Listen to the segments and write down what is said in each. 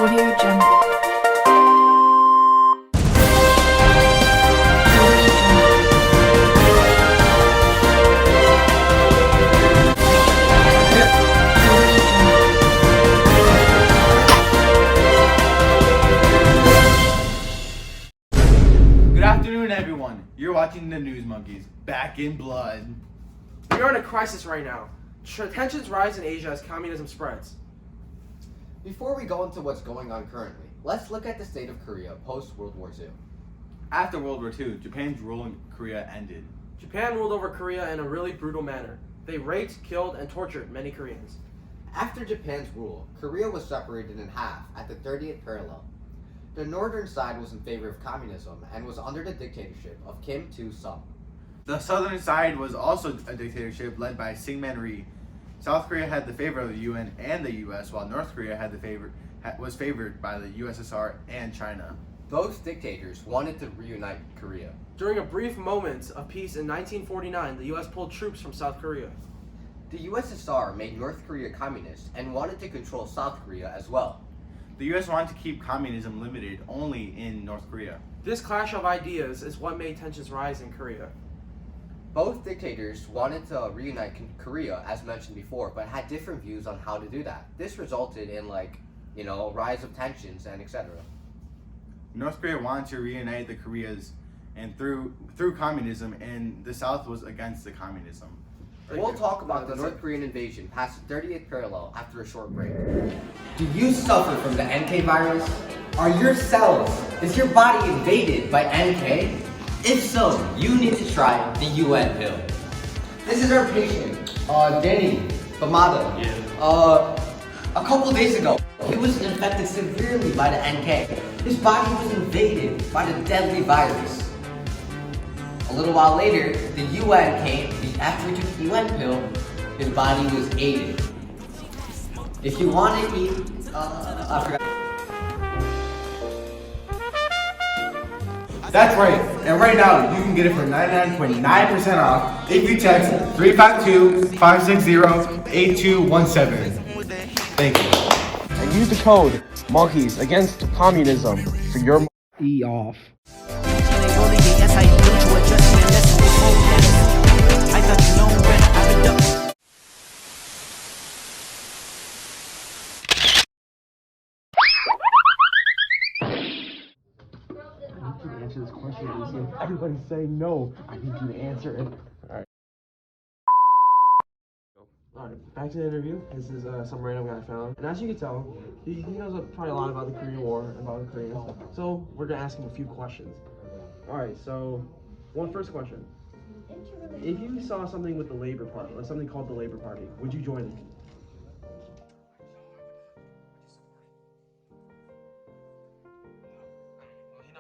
Audio Jungle. Good afternoon, everyone. You're watching the News Monkeys, Back in Blood. We are in a crisis right now. Tensions rise in Asia as communism spreads. Before we go into what's going on currently, let's look at the state of Korea post-World War II. After World War II, Japan's rule in Korea ended. Japan ruled over Korea in a really brutal manner. They raped, killed, and tortured many Koreans. After Japan's rule, Korea was separated in half at the 30th parallel. The northern side was in favor of communism and was under the dictatorship of Kim Il-sung. The southern side was also a dictatorship led by Syngman Rhee. South Korea had the favor of the UN and the US, while North Korea was favored by the USSR and China. Both dictators wanted to reunite Korea. During a brief moment of peace in 1949, the US pulled troops from South Korea. The USSR made North Korea communist and wanted to control South Korea as well. The US wanted to keep communism limited only in North Korea. This clash of ideas is what made tensions rise in Korea. Both dictators wanted to reunite Korea, as mentioned before, but had different views on how to do that. This resulted in, rise of tensions and etc. North Korea wanted to reunite the Koreas and through communism, and the South was against the communism. We'll talk about the North Korean invasion past the 30th parallel after a short break. Do you suffer from the NK virus? Are your cells, is your body invaded by NK? If so, you need to try the UN pill. This is our patient, Danny Bamada. A couple days ago, he was infected severely by the NK. His body was invaded by the deadly virus. A little while later, the UN came. After he took the UN pill, his body was aided. If you want to eat, I forgot. That's right, and right now you can get it for 99.9% off if you text 352-560-8217. Thank you. And use the code monkeys against communism for your E off. Answer this question. Everybody's saying no. I need you to answer it. Alright, back to the interview. This is some random guy I found. And as you can tell, he knows probably a lot about the Korean War and about the Koreans. So we're gonna ask him a few questions. Alright, so first question. If you saw something with the Labor Party, or something called the Labor Party, would you join it?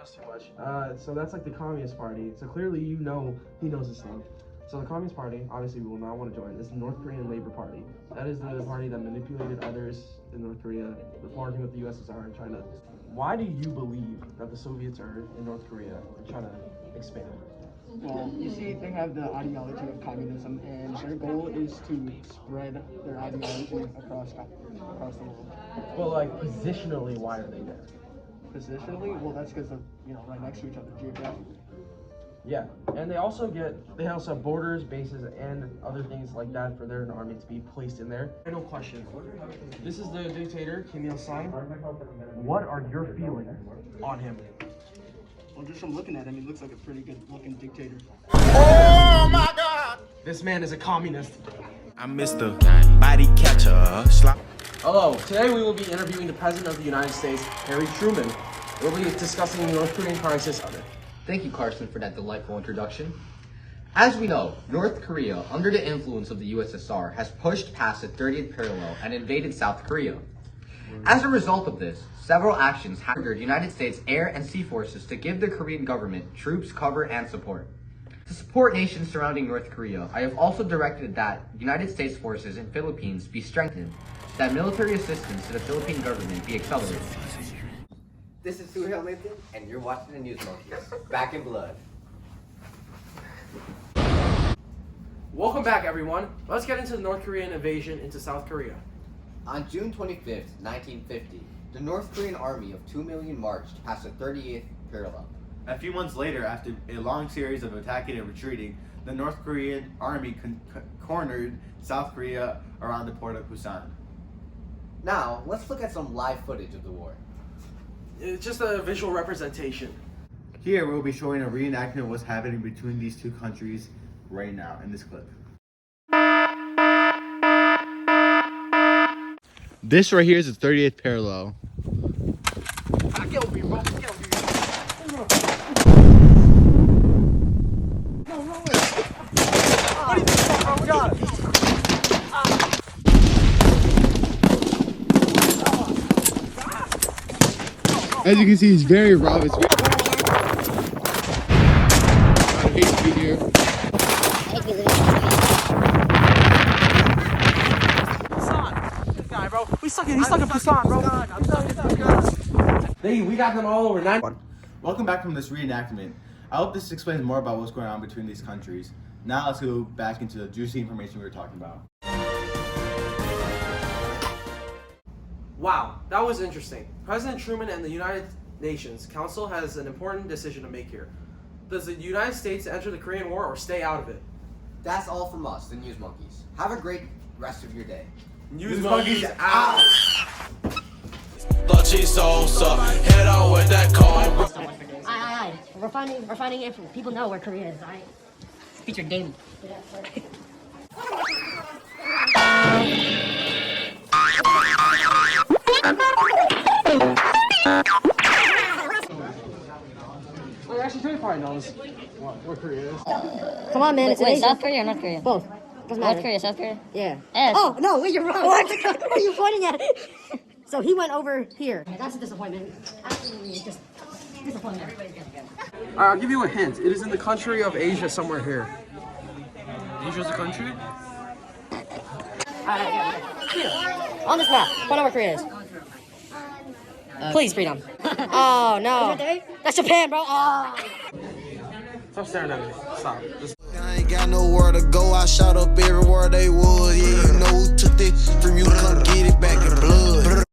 Too much. So that's like the Communist Party. So clearly he knows this stuff. So the Communist Party, obviously we will not want to join, is the North Korean Labor Party. That is the party that manipulated others in North Korea, partnering with the USSR and China. Why do you believe that the Soviets are in North Korea and trying to expand? Well, you see, they have the ideology of communism, and their goal is to spread their ideology across the world. Well, like positionally, why are they there? Positionally, well, that's because they're right next to each other geographically. Yeah, and they also have borders, bases, and other things like that for their army to be placed in there. Final question. This is the dictator, Kim Il-sung. What are your feelings on him? Well, just from looking at him, he looks like a pretty good-looking dictator. Oh my God! This man is a communist. I'm Mr. Body Catcher. Hello, today we will be interviewing the President of the United States, Harry Truman. We'll be discussing the North Korean crisis. Thank you, Carson, for that delightful introduction. As we know, North Korea, under the influence of the USSR, has pushed past the 30th parallel and invaded South Korea. As a result of this, several actions have ordered United States air and sea forces to give the Korean government troops, cover, and support. To support nations surrounding North Korea, I have also directed that United States forces in Philippines be strengthened, that military assistance to the Philippine government be accelerated. This is Suhail Linton, and you're watching the News Monkeys, Back in Blood. Welcome back, everyone. Let's get into the North Korean invasion into South Korea. On June 25th, 1950, the North Korean army of 2 million marched past the 38th parallel. A few months later, after a long series of attacking and retreating, the North Korean army cornered South Korea around the port of Busan. Now, let's look at some live footage of the war. It's just a visual representation. Here, we'll be showing a reenactment of what's happening between these two countries right now in this clip. This right here is the 38th parallel. As you can see, it's very raw. It's very... I hate to be here. Guy, bro. We stuck in Busan, bro. We got them all over 9. Welcome back from this reenactment. I hope this explains more about what's going on between these countries. Now let's go back into the juicy information we were talking about. Wow, that was interesting. President Truman and the United Nations Council has an important decision to make here. Does the United States enter the Korean War or stay out of it? That's all from us, the News Monkeys. Have a great rest of your day. News Monkeys out! Head on with that cone. Aye. We're finding if people know where Korea is. Aye. Featured daily. Well, actually, Tony probably knows where Korea is. Come on, man. It's Wait, Asia. South Korea or North Korea? Both. Doesn't matter. North Korea, South Korea? Yeah. Yes. Oh no, wait, you're wrong. What are you pointing at? So he went over here. That's a disappointment. Absolutely, just disappointment. I'll give you a hint. It is in the country of Asia, somewhere here. Asia's a country? Here. On this map, point out where Korea is. Please, freedom. Oh no. That's Japan, bro. Oh. Stop staring at me. Stop. Just I ain't got nowhere to go. I shot up everywhere they was. Yeah, you know who took it from you. Come get it back in blood.